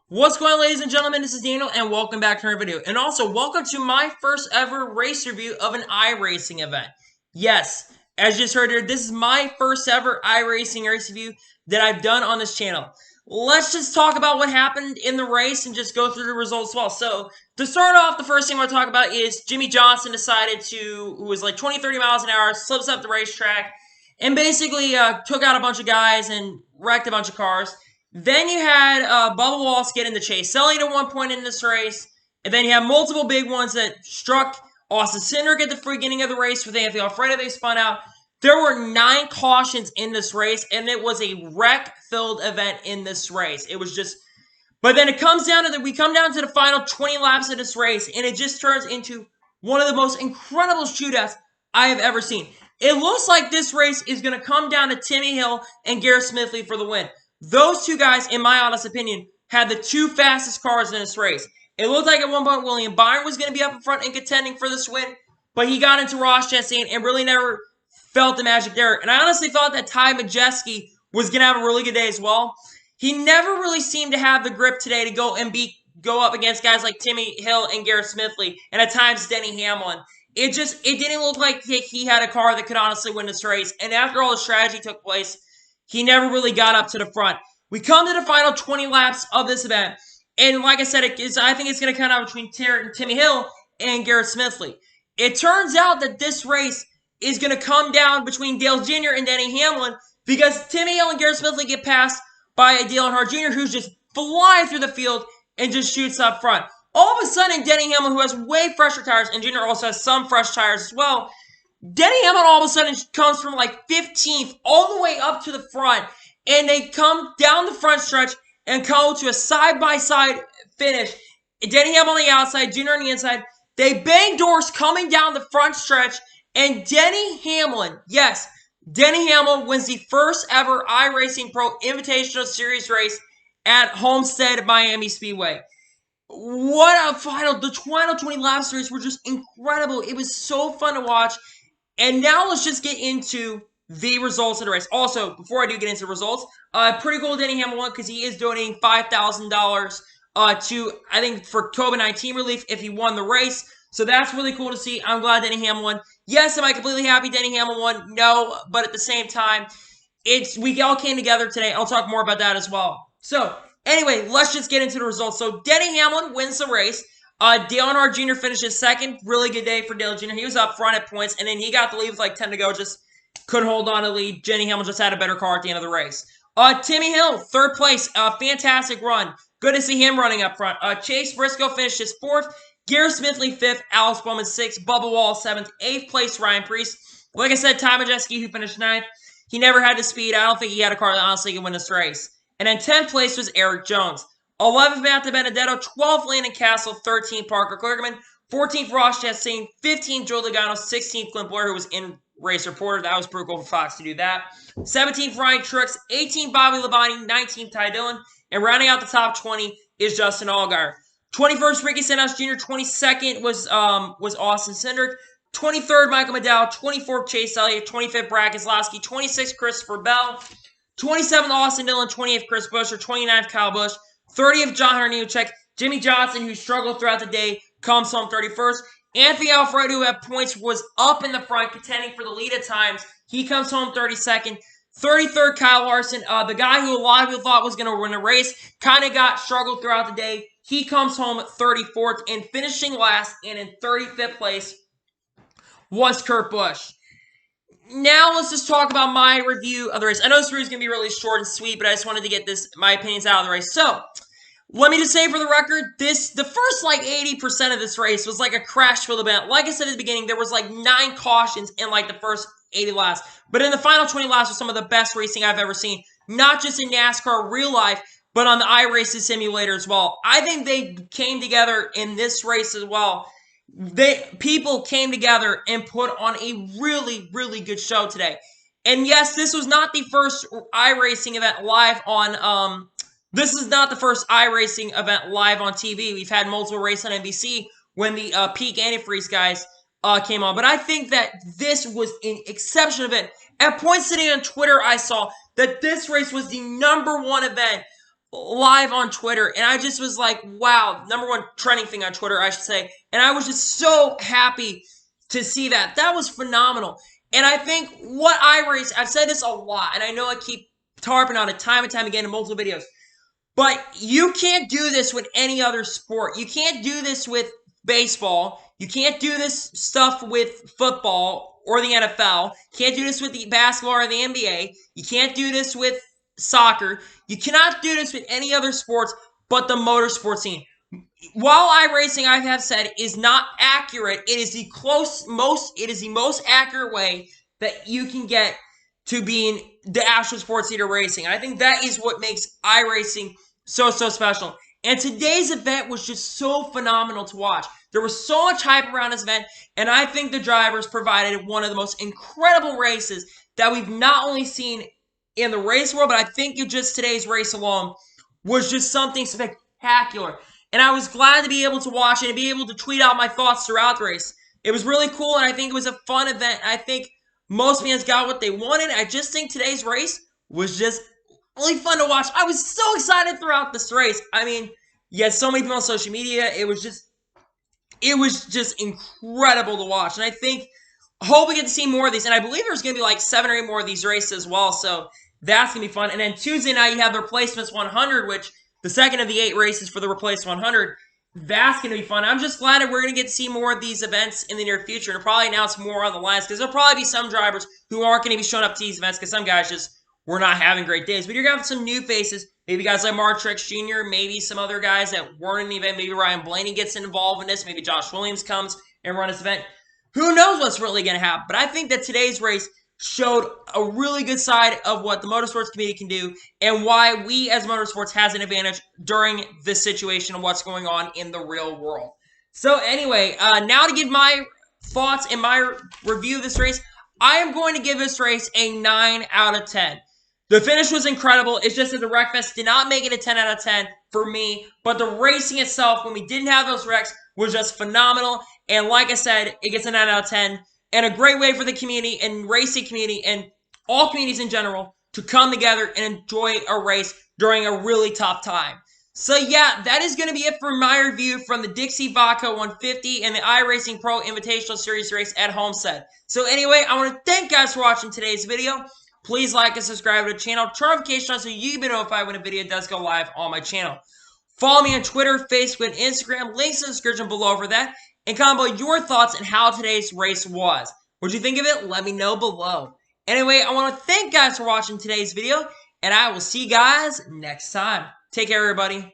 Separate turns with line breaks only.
What's going on, ladies and gentlemen? This is Daniel, and welcome back to another video. And also, welcome to my first ever race review of an iRacing event. Yes, as you just heard here, this is my first ever iRacing race review that I've done on this channel. Let's just talk about what happened in the race and just go through the results as well. So, to start off, the first thing I want to talk about is Jimmie Johnson decided to, who was like 20, 30 miles an hour, slips up the racetrack, and basically took out a bunch of guys and wrecked a bunch of cars. Then you had Bubba Wallace get in the chase, selling at one point in this race. And then you have multiple big ones that struck Austin Cindric at the beginning of the race with Anthony Alfredo. They spun out. There were 9 cautions in this race, and it was a wreck-filled event in this race. It was just... But then it comes down to we come down to the final 20 laps of this race, and it just turns into one of the most incredible shootouts I have ever seen. It looks like this race is going to come down to Timmy Hill and Garrett Smithley for the win. Those two guys, in my honest opinion, had the 2 fastest cars in this race. It looked like at one point William Byron was going to be up in front and contending for this win, but he got into Ross Chastain and really never felt the magic there. And I honestly thought that Ty Majeski was going to have a really good day as well. He never really seemed to have the grip today to go up against guys like Timmy Hill and Garrett Smithley, and at times Denny Hamlin. It didn't look like he had a car that could honestly win this race. And after all the strategy took place, he never really got up to the front. We come to the final 20 laps of this event. And like I said, I think it's going to come out between Timmy Hill and Garrett Smithley. It turns out that this race is going to come down between Dale Jr. and Denny Hamlin because Timmy Hill and Garrett Smithley get passed by Dale Earnhardt Jr., who's just flying through the field and just shoots up front. All of a sudden, Denny Hamlin, who has way fresher tires, and Jr. also has some fresh tires as well, Denny Hamlin all of a sudden comes from like 15th all the way up to the front, and they come down the front stretch and come to a side-by-side finish. Denny Hamlin on the outside, Jr. on the inside. They bang doors coming down the front stretch, and Denny Hamlin, yes, Denny Hamlin wins the first ever iRacing Pro Invitational Series Race at Homestead Miami Speedway. What a final! The final 20 lap series were just incredible. It was so fun to watch. And now let's just get into the results of the race. Also, before I do get into the results, pretty cool Denny Hamlin won because he is donating $5,000 to, I think, for COVID-19 relief if he won the race. So that's really cool to see. I'm glad Denny Hamlin won. Yes, am I completely happy Denny Hamlin won? No, but at the same time, we all came together today. I'll talk more about that as well. So, anyway, let's just get into the results. So, Denny Hamlin wins the race. Dale Earnhardt Jr. finishes second. Really good day for Dale Jr. He was up front at points, and then he got the lead with like 10 to go. Just couldn't hold on to the lead. Denny Hamlin just had a better car at the end of the race. Timmy Hill, third place. Fantastic run. Good to see him running up front. Chase Briscoe finishes fourth. Garrett Smithley fifth. Alex Bowman sixth. Bubba Wallace seventh. Eighth place, Ryan Preece. Like I said, Ty Majeski, who finished ninth. He never had the speed. I don't think he had a car that honestly could win this race. And then 10th place was Eric Jones. 11th, Matt Benedetto. 12th, Landon Castle. 13th, Parker Kligerman. 14th, Ross Chastain. 15th, Joe Logano. 16th, Clint Boyer, who was in Race Reporter. That was pretty cool for Fox to do that. 17th, Ryan Truex. 18th, Bobby Labonte. 19th, Ty Dillon. And rounding out the top 20 is Justin Allgaier. 21st, Ricky Stenhouse Jr. 22nd was Austin Cindric. 23rd, Michael McDowell. 24th, Chase Elliott. 25th, Brad Keselowski. 26th, Christopher Bell. 27th, Austin Dillon. 28th, Chris Buescher. 29th, Kyle Busch. 30th, John Hunter Nemechek. Jimmie Johnson, who struggled throughout the day, comes home 31st. Anthony Alfredo, who at points was up in the front, contending for the lead at times. He comes home 32nd. 33rd, Kyle Larson, the guy who a lot of people thought was going to win the race, kind of struggled throughout the day. He comes home at 34th, and finishing last and in 35th place was Kurt Busch. Now let's just talk about my review of the race. I know this review is going to be really short and sweet, but I just wanted to get my opinions out of the race. So, let me just say for the record, the first like 80% of this race was like a crash-filled event. Like I said at the beginning, there was like 9 cautions in like the first 80 laps. But in the final 20 laps was some of the best racing I've ever seen. Not just in NASCAR real life, but on the iRacing simulator as well. I think they came together in this race as well. People came together and put on a really, really good show today. And yes, this was not the first iRacing event live on, this is not the first iRacing event live on TV. We've had multiple races on NBC when the Peak Antifreeze guys came on. But I think that this was an exceptional event. At points today on Twitter, I saw that this race was the #1 event live on Twitter, and I just was like, wow, #1 trending thing on Twitter, I should say. And I was just so happy to see that. That was phenomenal. And I think what iRace, I've said this a lot, and I know I keep harping on it time and time again in multiple videos, but you can't do this with any other sport. You can't do this with baseball. You can't do this stuff with football or the NFL. You can't do this with the basketball or the NBA. You can't do this with soccer. You cannot do this with any other sports but the motorsport scene. While iRacing, I have said, is not accurate, it is the most accurate way that you can get to being the actual sports leader racing. And I think that is what makes iRacing so special. And today's event was just so phenomenal to watch. There was so much hype around this event, and I think the drivers provided one of the most incredible races that we've not only seen in the race world, but I think just today's race alone was just something spectacular. And I was glad to be able to watch it and be able to tweet out my thoughts throughout the race. It was really cool, and I think it was a fun event. I think most fans got what they wanted. I just think today's race was just really fun to watch. I was so excited throughout this race. I mean, you had so many people on social media. It was just incredible to watch. And I hope we get to see more of these. And I believe there's going to be like 7 or 8 more of these races as well. So that's going to be fun. And then Tuesday night, you have the Replacements 100, which the second of the 8 races for the Replace 100. That's going to be fun. I'm just glad that we're going to get to see more of these events in the near future and probably announce more on the lines because there'll probably be some drivers who aren't going to be showing up to these events because some guys just were not having great days. But you're going to have some new faces. Maybe guys like Mark Truex Jr., maybe some other guys that weren't in the event. Maybe Ryan Blaney gets involved in this. Maybe Josh Williams comes and runs this event. Who knows what's really going to happen? But I think that today's race showed a really good side of what the motorsports community can do and why we as motorsports has an advantage during this situation and what's going on in the real world. So anyway, now to give my thoughts and my review of this race, I am going to give this race a 9 out of 10. The finish was incredible. It's just that the Wreckfest did not make it a 10 out of 10 for me, but the racing itself, when we didn't have those wrecks, was just phenomenal. And like I said, it gets a 9 out of 10. And a great way for the community and racing community and all communities in general to come together and enjoy a race during a really tough time. So yeah, that is going to be it for my review from the Dixie Vodka 150 and the iRacing Pro Invitational Series Race at Homestead. So anyway, I want to thank you guys for watching today's video. Please like and subscribe to the channel. Turn notifications on so you can be notified when a video does go live on my channel. Follow me on Twitter, Facebook, and Instagram. Links in the description below for that. And comment below your thoughts on how today's race was. What'd you think of it? Let me know below. Anyway, I want to thank you guys for watching today's video, and I will see you guys next time. Take care, everybody.